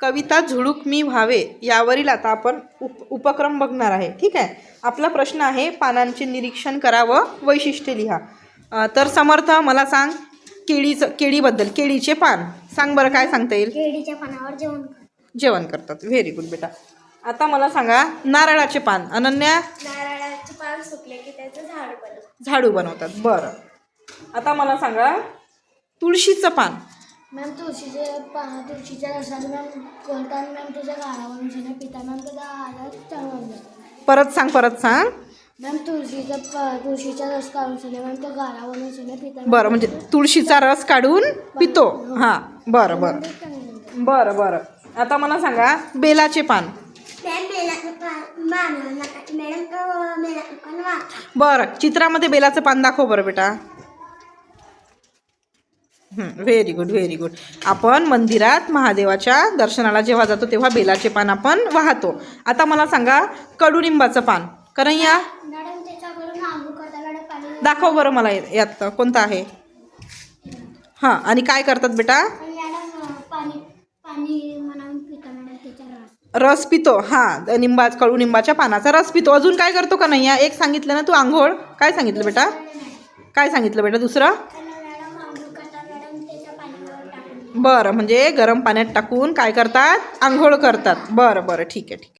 कविता झुळूक मी व्हावे यावरील आता आपण उपक्रम बघणार आहे. ठीक आहे. आपला प्रश्न आहे पानांचे निरीक्षण करा व वैशिष्ट्ये लिहा. तर समर्थ मला सांग केळीबद्दल. केळीचे पान सांग बरं, काय सांगता येईल? केळीच्या पानावर जेवण करतात. व्हेरी गुड बेटा. आता मला सांगा नारळाचे पान. अनन्या? नारळाचे पान सुकले की त्याचं झाडू बनवतात. बरं. आता मला सांगा तुळशीचं पान. मॅम तुळशीच्या रसाला मॅम कोलताना मॅम त्याच्या गाळावरून पिता मॅम त्याचा आजार चांगला जातो. परत सांग. मॅम तुळशीचा रस काढून मॅम त्या गाळावरून पिता. बरं, म्हणजे तुळशीचा रस काढून पितो. हां, बरं बरं बरं बरं. आता मला सांगा बेलाचे पान. बरं, चित्रामध्ये बेलाचं पान दाखव बरं बेटा. Very good very good. आपण मंदिरात महादेवाच्या दर्शनाला जेव्हा जातो तेव्हा बेलाचे पान आपण वाहतो. आता मला सांगा कडुनिंबाचं पान. कन्हैया दाखव बरं मला, यात कोणतं आहे? हां, आणि काय करतात बेटा? रस पितो. हां, कडुनिंबाच्या पानाचा रस पितो. अजून काय करतो कन्हैया? एक सांगितलं ना तू, आंघोळ. काय सांगितलं बेटा? काय सांगितलं बेटा दुसरं? बरं, म्हणजे गरम पाण्यात टाकून काय करतात? आंघोळ करतात. बरं बरं, ठीक आहे ठीक आहे.